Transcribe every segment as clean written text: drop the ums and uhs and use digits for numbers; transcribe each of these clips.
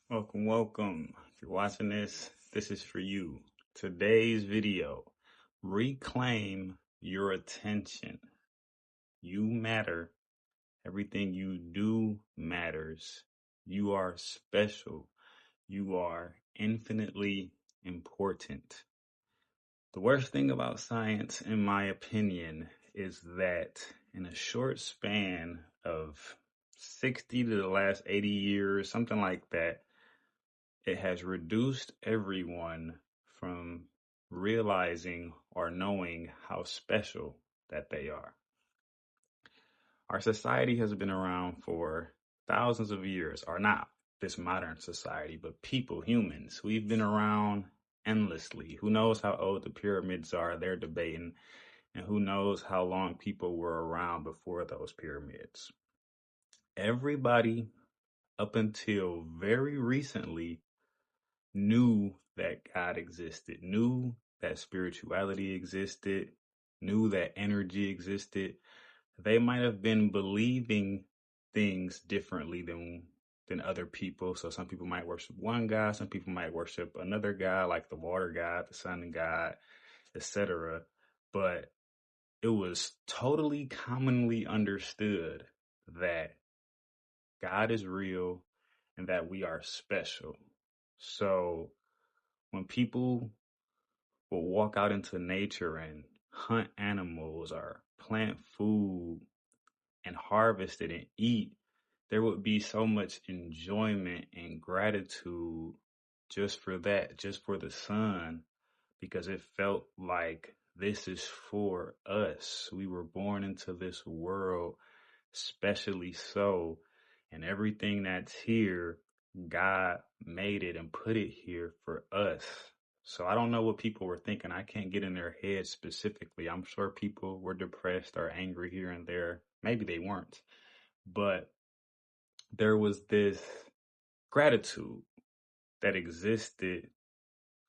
Welcome, welcome. If you're watching this, this is for you. Today's video, reclaim your attention. You matter. Everything you do matters. You are special. You are infinitely important. The worst thing about science, in my opinion, is that in a short span of 60 to the last 80 years, something like that, it has reduced everyone from realizing or knowing how special that they are. Our society has been around for thousands of years, or not this modern society, but people, humans. We've been around endlessly. Who knows how old the pyramids are? They're debating. And who knows how long people were around before those pyramids? Everybody, up until very recently, knew that God existed, knew that spirituality existed, knew that energy existed. They might have been believing things differently than other people. So some people might worship one God, some people might worship another God, like the water God, the sun God, etc. But it was totally commonly understood that God is real and that we are special. So when people will walk out into nature and hunt animals or plant food and harvest it and eat, there would be so much enjoyment and gratitude just for that, just for the sun, because it felt like this is for us. We were born into this world, specially so, and everything that's here, God made it and put it here for us. So I don't know what people were thinking. I can't get in their heads specifically. I'm sure people were depressed or angry here and there. Maybe they weren't. But there was this gratitude that existed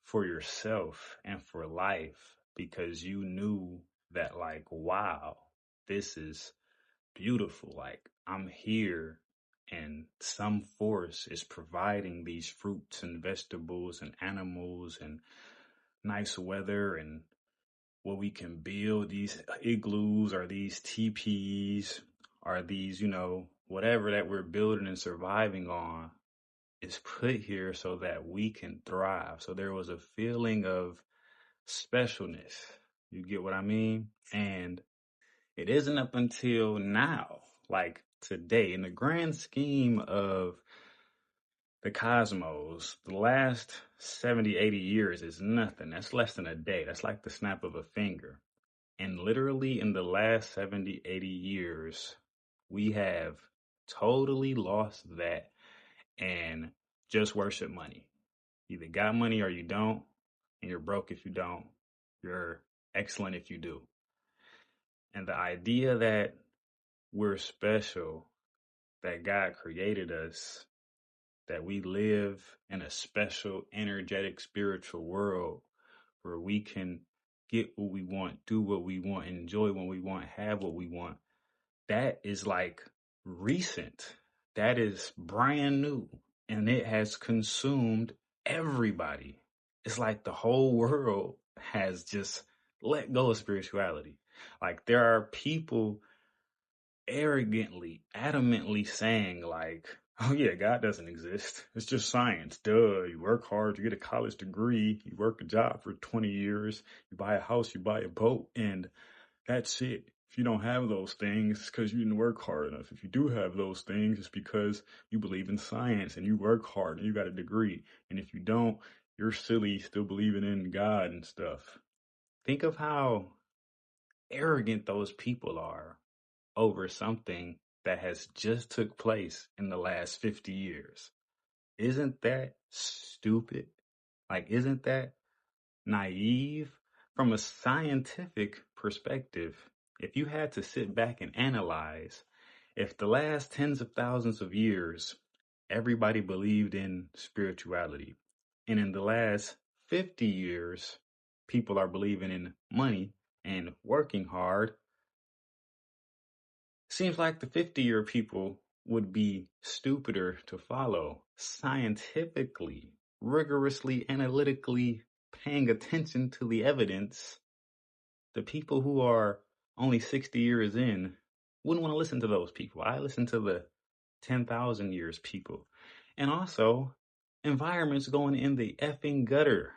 for yourself and for life because you knew that, like, wow, this is beautiful. Like, I'm here and some force is providing these fruits and vegetables and animals and nice weather and what we can build, these igloos or these teepees or these, whatever that we're building and surviving on is put here so that we can thrive. So there was a feeling of specialness. You get what I mean? And it isn't up until now, like today, in the grand scheme of the cosmos, the last 70, 80 years is nothing. That's less than a day. That's like the snap of a finger. And literally in the last 70, 80 years, we have totally lost that and just worship money. Either got money or you don't, and you're broke if you don't. You're excellent if you do. And the idea that we're special, that God created us, that we live in a special, energetic, spiritual world where we can get what we want, do what we want, enjoy what we want, have what we want. That is like recent. That is brand new. And it has consumed everybody. It's like the whole world has just let go of spirituality. Like there are people arrogantly, adamantly saying like, oh yeah, God doesn't exist. It's just science. Duh. You work hard, you get a college degree, you work a job for 20 years, you buy a house, you buy a boat, and that's it. If you don't have those things, it's because you didn't work hard enough. If you do have those things, it's because you believe in science and you work hard and you got a degree. And if you don't, you're silly, still believing in God and stuff. Think of how arrogant those people are over something that has just took place in the last 50 years. Isn't that stupid? Like, isn't that naive? From a scientific perspective, if you had to sit back and analyze, if the last tens of thousands of years, everybody believed in spirituality, and in the last 50 years, people are believing in money and working hard, seems like the 50-year people would be stupider to follow scientifically, rigorously, analytically paying attention to the evidence, the people who are only 60 years in wouldn't want to listen to those people. I listen to the 10,000 years people. And also, environments going in the effing gutter.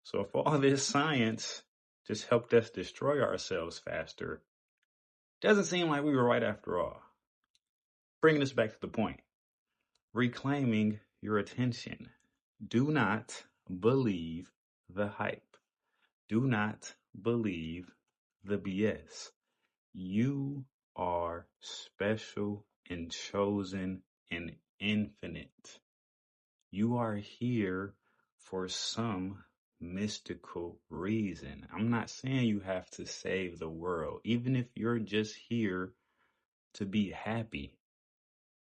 So if all this science just helped us destroy ourselves faster, doesn't seem like we were right after all. Bringing us back to the point. Reclaiming your attention. Do not believe the hype. Do not believe the BS. You are special and chosen and infinite. You are here for some mystical reason. I'm not saying you have to save the world. Even if you're just here to be happy,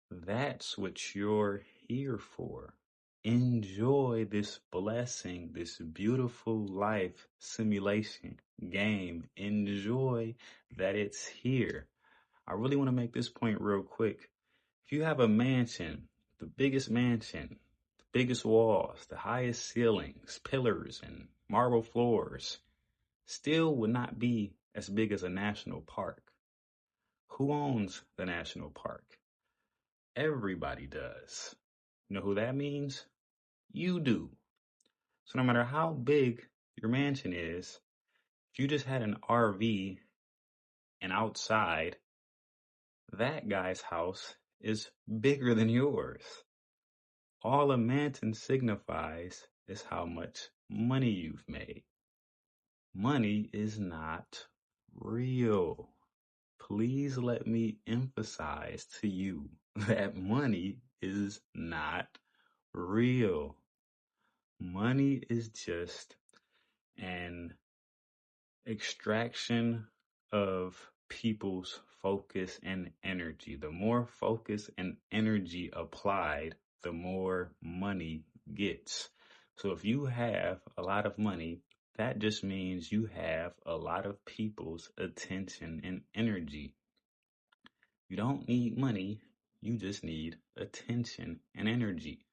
that's what you're here for. Enjoy this blessing, this beautiful life simulation game. Enjoy that it's here. I really want to make this point real quick. If you have a mansion, the biggest walls, the highest ceilings, pillars, and marble floors, still would not be as big as a national park. Who owns the national park? Everybody does. You know who that means? You do. So no matter how big your mansion is, if you just had an RV and outside, that guy's house is bigger than yours. All a mansion signifies is how much money you've made. Money is not real. Please let me emphasize to you that money is not real. Money is just an extraction of people's focus and energy. The more focus and energy applied, the more money gets. So if you have a lot of money, that just means you have a lot of people's attention and energy. You don't need money, you just need attention and energy.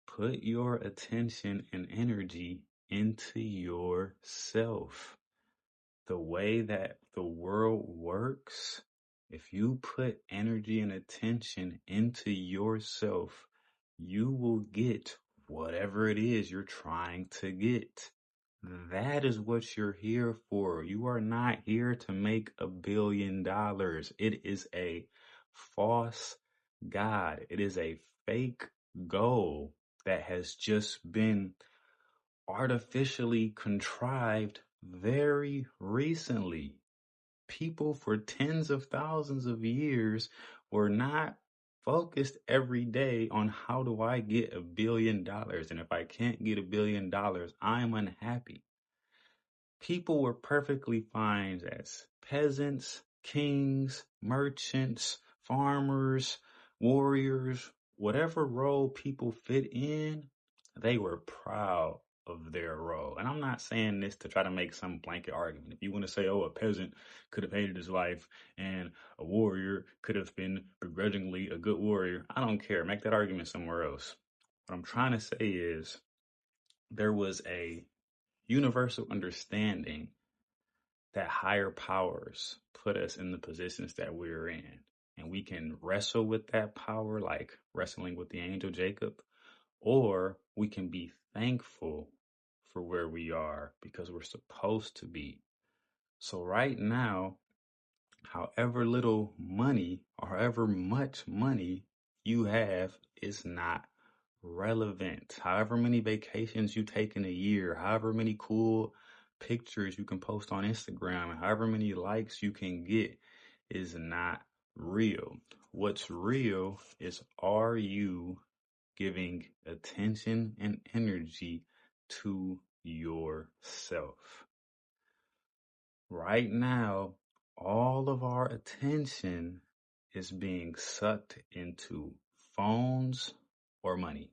Put your attention and energy into yourself. The way that the world works, if you put energy and attention into yourself, you will get whatever it is you're trying to get. That is what you're here for. You are not here to make $1 billion. It is a false god. It is a fake goal that has just been artificially contrived very recently. People for tens of thousands of years were not focused every day on how do I get $1 billion? And if I can't get $1 billion, I'm unhappy. People were perfectly fine as peasants, kings, merchants, farmers, warriors, whatever role people fit in, they were proud of their role. And I'm not saying this to try to make some blanket argument. If you want to say, oh, a peasant could have hated his life and a warrior could have been begrudgingly a good warrior, I don't care. Make that argument somewhere else. What I'm trying to say is there was a universal understanding that higher powers put us in the positions that we're in. And we can wrestle with that power, like wrestling with the angel Jacob, or we can be thankful for where we are because we're supposed to be. So right now, however little money or however much money you have is not relevant. However many vacations you take in a year, however many cool pictures you can post on Instagram, and however many likes you can get is not real. What's real is, are you giving attention and energy to yourself? Right now, all of our attention is being sucked into phones or money.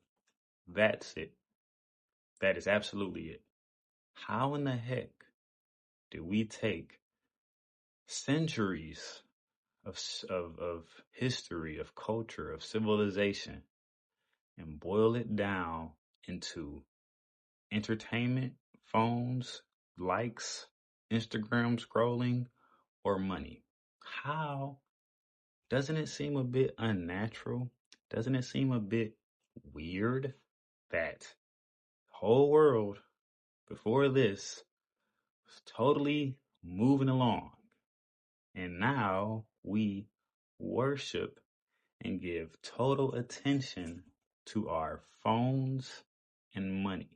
That's it. That is absolutely it. How in the heck do we take centuries of history, of culture, of civilization, and boil it down into entertainment, phones, likes, Instagram scrolling, or money. How doesn't it seem a bit unnatural? Doesn't it seem a bit weird that the whole world before this was totally moving along, and now we worship and give total attention to our phones and money?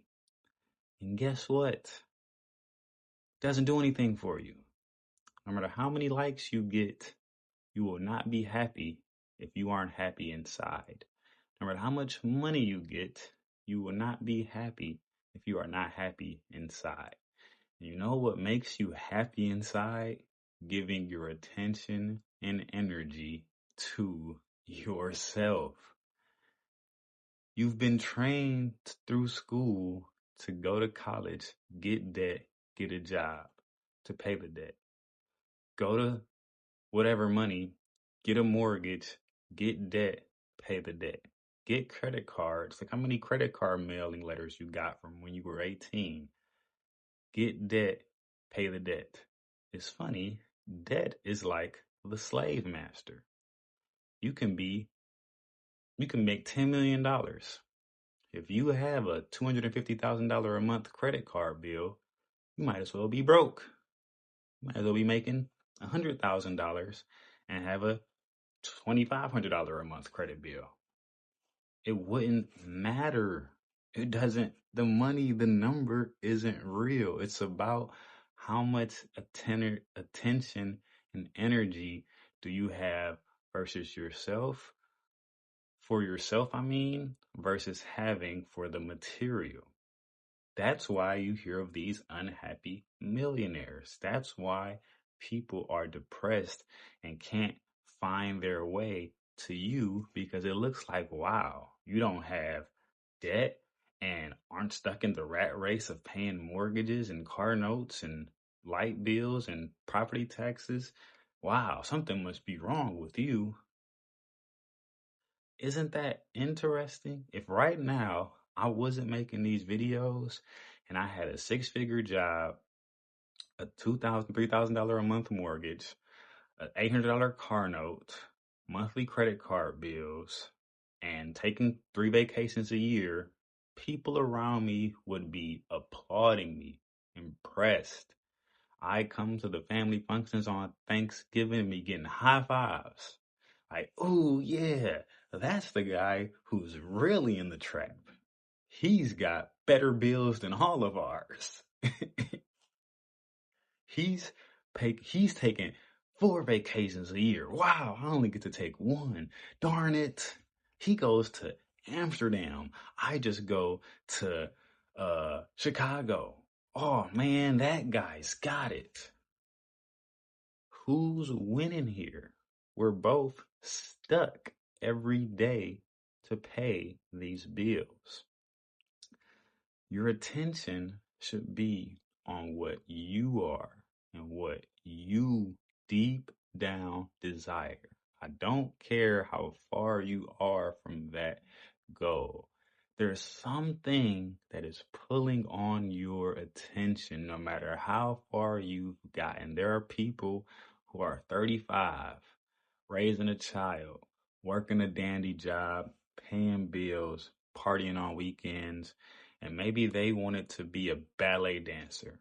And guess what? Doesn't do anything for you. No matter how many likes you get, you will not be happy if you aren't happy inside. No matter how much money you get, you will not be happy if you are not happy inside. You know what makes you happy inside? Giving your attention and energy to yourself. You've been trained through school to go to college, get debt, get a job to pay the debt. Go to whatever money, get a mortgage, get debt, pay the debt. Get credit cards. Like how many credit card mailing letters you got from when you were 18? Get debt, pay the debt. It's funny, debt is like the slave master. You can make $10 million. If you have a $250,000 a month credit card bill, you might as well be broke. You might as well be making $100,000 and have a $2,500 a month credit bill. It wouldn't matter. It doesn't, the money, the number isn't real. It's about how much attention and energy do you have versus yourself, for yourself, versus having for the material. That's why you hear of these unhappy millionaires. That's why people are depressed and can't find their way to you, because it looks like, wow, you don't have debt and aren't stuck in the rat race of paying mortgages and car notes and light bills and property taxes. Wow, something must be wrong with you. Isn't that interesting? If right now I wasn't making these videos and I had a six-figure job, a $2,000, $3,000 a month mortgage, an $800 car note, monthly credit card bills, and taking 3 vacations a year, people around me would be applauding me, impressed. I come to the family functions on Thanksgiving and be getting high fives. Like, oh yeah, that's the guy who's really in the trap. He's got better bills than all of ours. He's taking 4 vacations a year. Wow, I only get to take 1. Darn it. He goes to Amsterdam. I just go to Chicago. Oh man, that guy's got it. Who's winning here? We're both stuck every day to pay these bills. Your attention should be on what you are and what you deep down desire. I don't care how far you are from that goal. There's something that is pulling on your attention no matter how far you've gotten. There are people who are 35, raising a child, working a dandy job, paying bills, partying on weekends, and maybe they wanted to be a ballet dancer.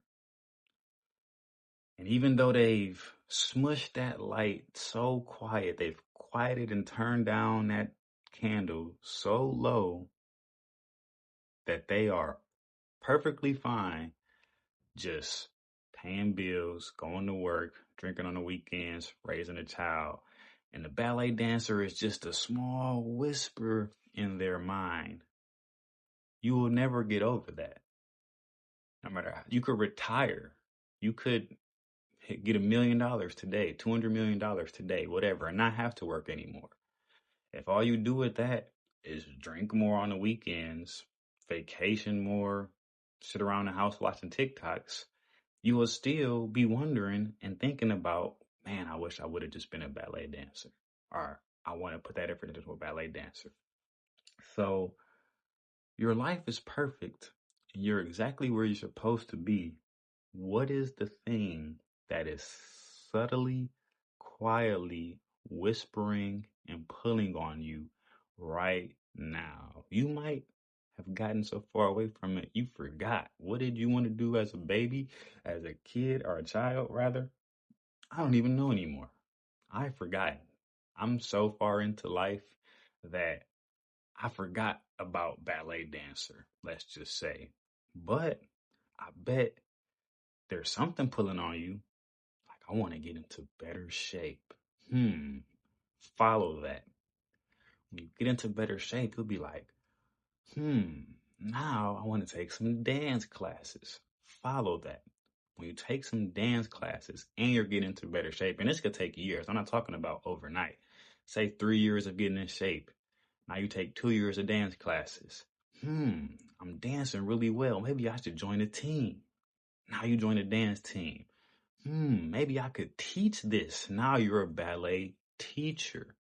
And even though they've smushed that light so quiet, they've quieted and turned down that candle so low that they are perfectly fine just paying bills, going to work, drinking on the weekends, raising a child. And the ballet dancer is just a small whisper in their mind. You will never get over that. No matter how, you could retire. You could get $1 million today, $200 million today, whatever, and not have to work anymore. If all you do with that is drink more on the weekends, vacation more, sit around the house watching TikToks, you will still be wondering and thinking about, man, I wish I would have just been a ballet dancer, or I want to put that effort into a ballet dancer. So Your life is perfect and you're exactly where you're supposed to be. What is the thing that is subtly, quietly whispering and pulling on you right now? You might have gotten so far away from it, you forgot. What did you want to do as a baby, as a kid, or a child, rather? I don't even know anymore. I've forgotten. I'm so far into life that I forgot about ballet dancer, let's just say. But I bet there's something pulling on you. Like, I want to get into better shape. Follow that. When you get into better shape, you'll be like, now I want to take some dance classes. Follow that. When you take some dance classes and you're getting into better shape, and this could take years. I'm not talking about overnight. Say 3 years of getting in shape. Now you take 2 years of dance classes. I'm dancing really well. Maybe I should join a team. Now you join a dance team. Maybe I could teach this. Now you're a ballet teacher.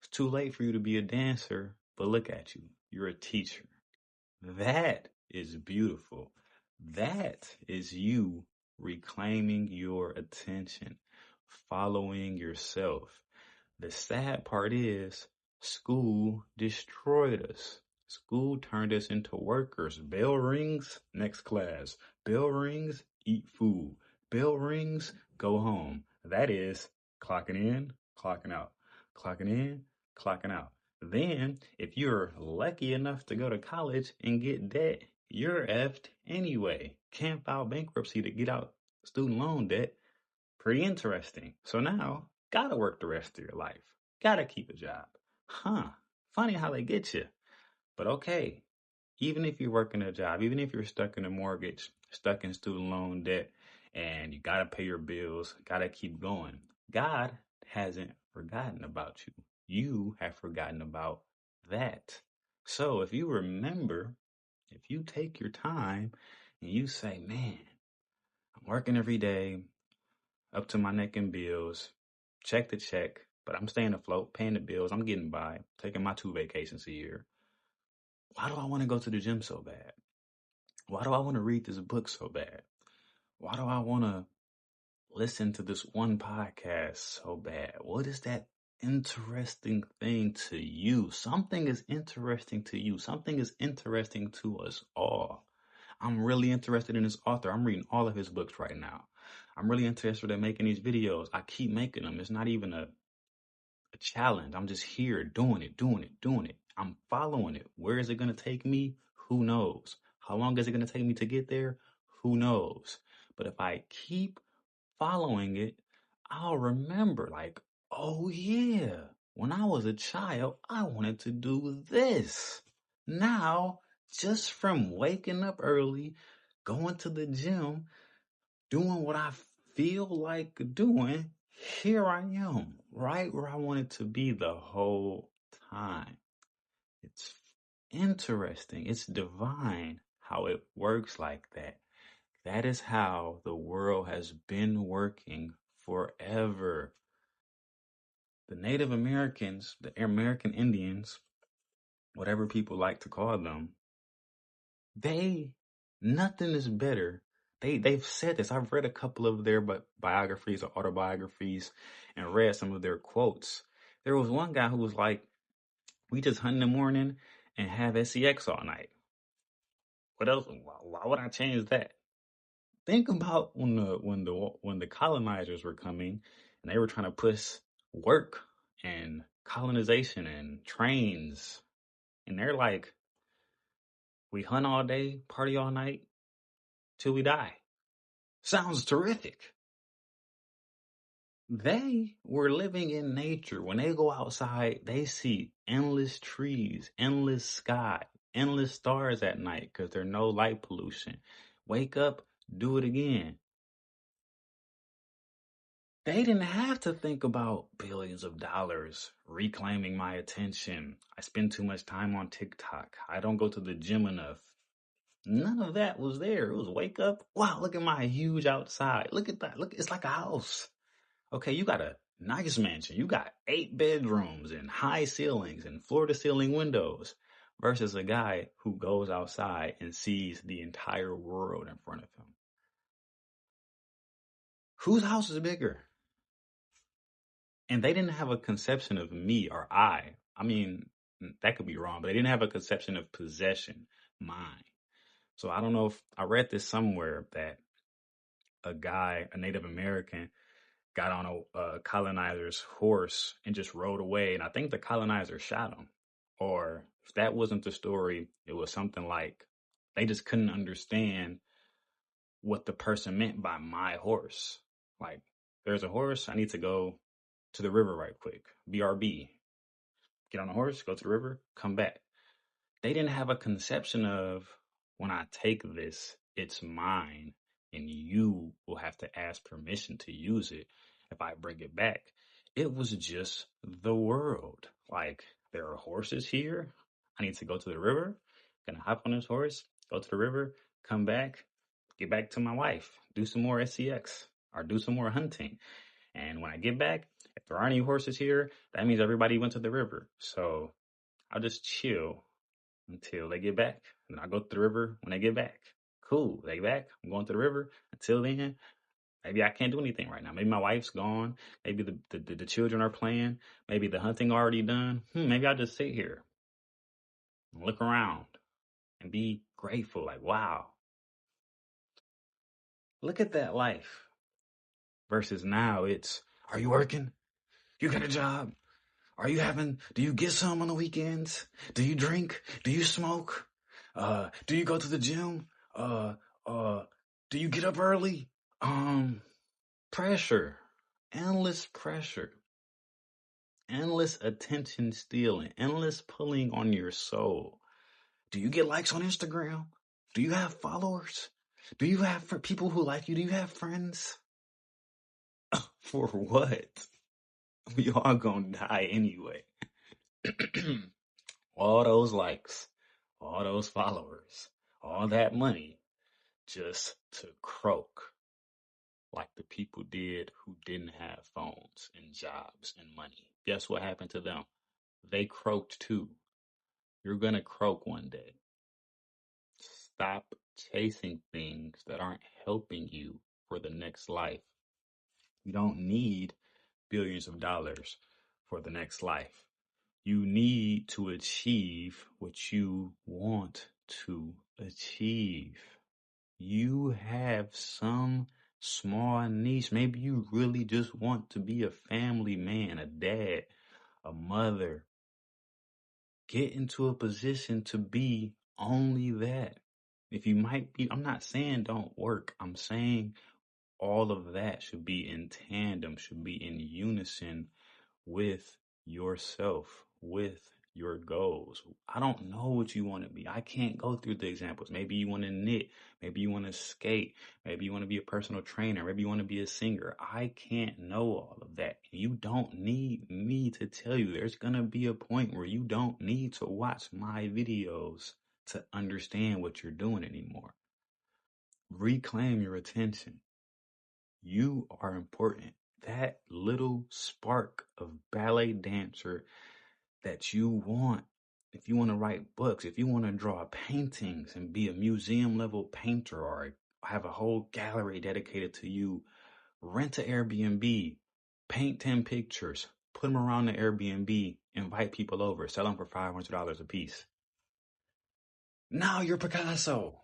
It's too late for you to be a dancer, but look at you. You're a teacher. That is beautiful. That is you reclaiming your attention, following yourself. The sad part is school destroyed us. School turned us into workers. Bell rings, next class. Bell rings, eat food. Bell rings, go home. That is clocking in, clocking out. Clocking in, clocking out. Then, if you're lucky enough to go to college and get debt, you're effed anyway. Can't file bankruptcy to get out student loan debt. Pretty interesting. So now, gotta work the rest of your life. Gotta keep a job. Funny how they get you. But okay, even if you're working a job, even if you're stuck in a mortgage, stuck in student loan debt, and you gotta pay your bills, gotta keep going, God hasn't forgotten about you. You have forgotten about that. So if you remember, if you take your time and you say, man, I'm working every day, up to my neck in bills, check to check, but I'm staying afloat, paying the bills. I'm getting by, taking my 2 vacations a year. Why do I want to go to the gym so bad? Why do I want to read this book so bad? Why do I want to listen to this one podcast so bad? What is that interesting thing to you? Something is interesting to you. Something is interesting to us all. I'm really interested in this author. I'm reading all of his books right now. I'm really interested in making these videos. I keep making them. It's not even a challenge. I'm just here doing it. I'm following it. Where is it going to take me? Who knows? How long is it going to take me to get there? Who knows? But if I keep following it, I'll remember like, oh yeah, when I was a child, I wanted to do this. Now, just from waking up early, going to the gym, doing what I feel like doing, here I am, right where I wanted to be the whole time. It's interesting. It's divine how it works like that. That is how the world has been working forever. The Native Americans, the American Indians, whatever people like to call them, nothing is better. They've said this. I've read a couple of their biographies or autobiographies and read some of their quotes. There was one guy who was like, we just hunt in the morning and have sex all night. What else? Why would I change that? Think about when the colonizers were coming and they were trying to push work and colonization and trains. And they're like, we hunt all day, party all night till we die. Sounds terrific. They were living in nature. When they go outside, they see endless trees, endless sky, endless stars at night because there's no light pollution. Wake up, do it again. They didn't have to think about billions of dollars reclaiming my attention. I spend too much time on TikTok. I don't go to the gym enough. None of that was there. It was wake up. Wow, look at my huge outside. Look at that. Look, it's like a house. Okay, you got a nice mansion. You got 8 bedrooms and high ceilings and floor to ceiling windows. versus a guy who goes outside and sees the entire world in front of him. Whose house is bigger? And they didn't have a conception of me or I. I mean, that could be wrong, but they didn't have a conception of possession, mine. So I don't know if I read this somewhere that a guy, a Native American, got on a colonizer's horse and just rode away. And I think the colonizer shot him. Or if that wasn't the story, it was something like they just couldn't understand what the person meant by my horse. Like, there's a horse, I need to go to the river right quick. BRB. Get on a horse, go to the river, come back. They didn't have a conception of when I take this, it's mine, and you will have to ask permission to use it if I bring it back. It was just the world. Like, there are horses here. I need to go to the river. Gonna hop on this horse, go to the river, come back, get back to my wife, do some more SCX or do some more hunting. And when I get back, if there aren't any horses here, that means everybody went to the river. So I'll just chill until they get back. And I go to the river when they get back. Cool, they back. I'm going to the river. Until then, maybe I can't do anything right now. Maybe my wife's gone. Maybe the children are playing. Maybe the hunting already done. Maybe I'll just sit here and look around and be grateful. Like, wow, look at that life. Versus now it's, are you working? You got a job? Do you get some on the weekends? Do you drink? Do you smoke? Do you go to the gym? Uh, do you get up early? Pressure, endless pressure, endless attention stealing, endless pulling on your soul. Do you get likes on Instagram? Do you have followers? Do you have people who like you? Do you have friends? For what? We all gonna die anyway. All those likes, all those followers, all that money just to croak like the people did who didn't have phones and jobs and money. Guess what happened to them? They croaked too. You're gonna croak one day. Stop chasing things that aren't helping you for the next life. You don't need billions of dollars for the next life. You need to achieve what you want to achieve. You have some small niche. Maybe you really just want to be a family man, a dad, a mother. Get into a position to be only that. If you might be, I'm not saying don't work. I'm saying all of that should be in tandem, should be in unison with yourself, with your goals. I don't know what you want to be. I can't go through the examples. Maybe you want to knit. Maybe you want to skate. Maybe you want to be a personal trainer. Maybe you want to be a singer. I can't know all of that. You don't need me to tell you. There's going to be a point where you don't need to watch my videos to understand what you're doing anymore. Reclaim your attention. You are important. That little spark of ballet dancer that you want, if you want to write books, if you want to draw paintings and be a museum level painter or have a whole gallery dedicated to you, rent an Airbnb, paint 10 pictures, put them around the Airbnb, invite people over, sell them for $500 a piece. Now you're Picasso.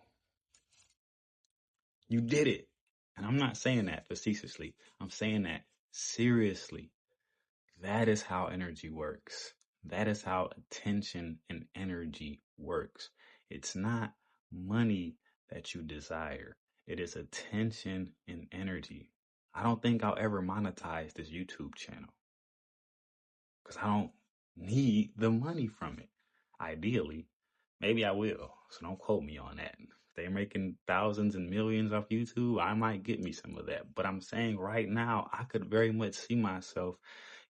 You did it. And I'm not saying that facetiously. I'm saying that seriously. That is how energy works. That is how attention and energy works. It's not money that you desire. It is attention and energy. I don't think I'll ever monetize this YouTube channel because I don't need the money from it. Ideally, maybe I will. So don't quote me on that. If they're making thousands and millions off YouTube, I might get me some of that. But I'm saying right now, I could very much see myself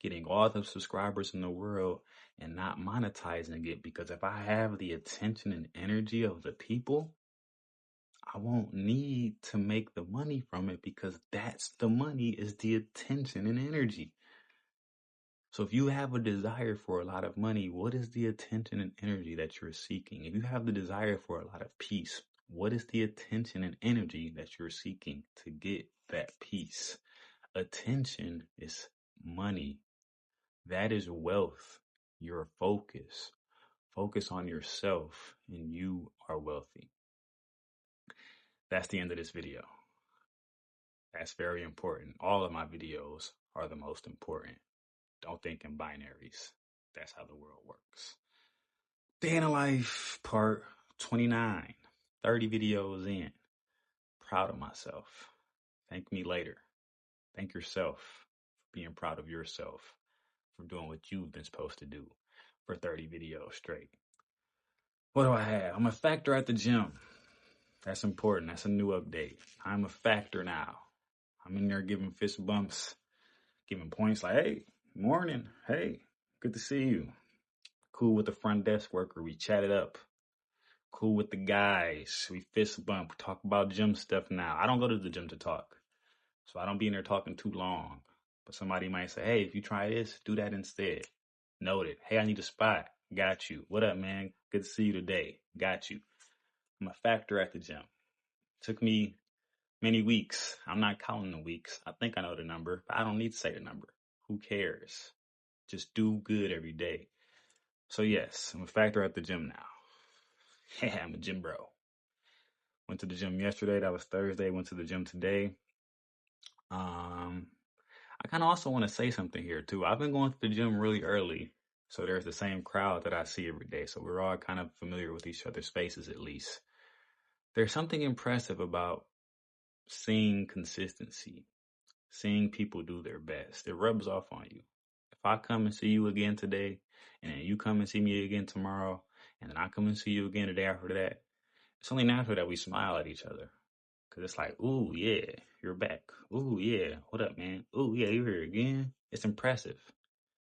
getting all the subscribers in the world and not monetizing it, because if I have the attention and energy of the people, I won't need to make the money from it, because that's the money, is the attention and energy. So if you have a desire for a lot of money, what is the attention and energy that you're seeking? If you have the desire for a lot of peace, what is the attention and energy that you're seeking to get that peace? Attention is money. That is wealth. Your focus. Focus on yourself and you are wealthy. That's the end of this video. That's very important. All of my videos are the most important. Don't think in binaries. That's how the world works. Day in a life, part 29. 30 videos in. Proud of myself. Thank me later. Thank yourself for being proud of yourself, for doing what you've been supposed to do for 30 videos straight. What do I have? I'm a factor at the gym. That's important. That's a new update. I'm a factor now. I'm in there giving fist bumps, giving points like, hey, morning. Hey, good to see you. Cool with the front desk worker. We chatted up. Cool with the guys. We fist bump. We talk about gym stuff now. I don't go to the gym to talk. So I don't be in there talking too long. But somebody might say, hey, if you try this, do that instead. Noted. Hey, I need a spot. Got you. What up, man? Good to see you today. Got you. I'm a factor at the gym. Took me many weeks. I'm not counting the weeks. I think I know the number, but I don't need to say the number. Who cares? Just do good every day. So yes, I'm a factor at the gym now. Yeah, I'm a gym bro. Went to the gym yesterday. That was Thursday. Went to the gym today. I kind of also want to say something here too. I've been going to the gym really early, so there's the same crowd that I see every day. So we're all kind of familiar with each other's faces at least. There's something impressive about seeing consistency, seeing people do their best. It rubs off on you. If I come and see you again today, and then you come and see me again tomorrow, and then I come and see you again the day after that, it's only natural that we smile at each other. Because it's like, ooh, yeah, you're back. Ooh, yeah, what up, man? Ooh, yeah, you're here again. It's impressive.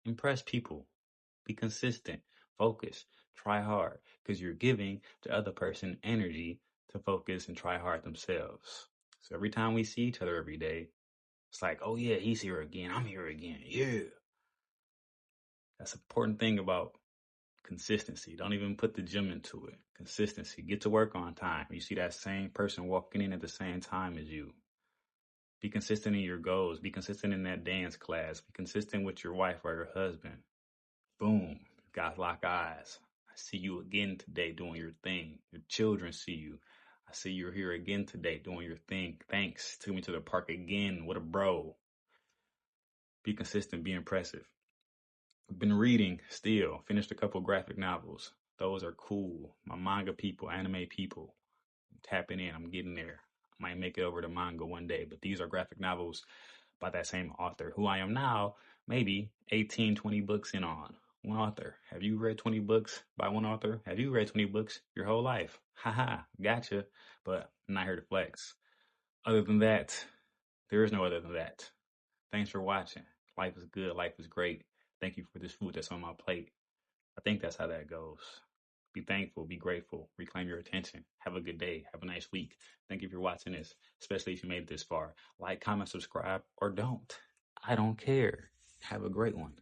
Impress people. Be consistent. Focus. Try hard. Because you're giving the other person energy to focus and try hard themselves. So every time we see each other every day, it's like, oh, yeah, he's here again. I'm here again. Yeah. That's an important thing about consistency. Don't even put the gym into it. Consistency. Get to work on time. You see that same person walking in at the same time as you. Be consistent in your goals. Be consistent in that dance class. Be consistent with your wife or your husband. Boom. You guys lock eyes. I see you again today doing your thing. Your children see you. I see you're here again today doing your thing. Thanks. Took me to the park again. What a bro. Be consistent. Be impressive. I've been reading still. Finished a couple graphic novels. Those are cool. My manga people, anime people. I'm tapping in. I'm getting there. I might make it over to manga one day, but these are graphic novels by that same author, who I am now maybe 18, 20 books in on. One author. Have you read 20 books by one author? Have you read 20 books your whole life? Haha, gotcha. But I'm not here to flex. Other than that, there is no other than that. Thanks for watching. Life is good. Life is great. Thank you for this food that's on my plate. I think that's how that goes. Be thankful, be grateful, reclaim your attention. Have a good day. Have a nice week. Thank you for watching this, especially if you made it this far. Like, comment, subscribe, or don't. I don't care. Have a great one.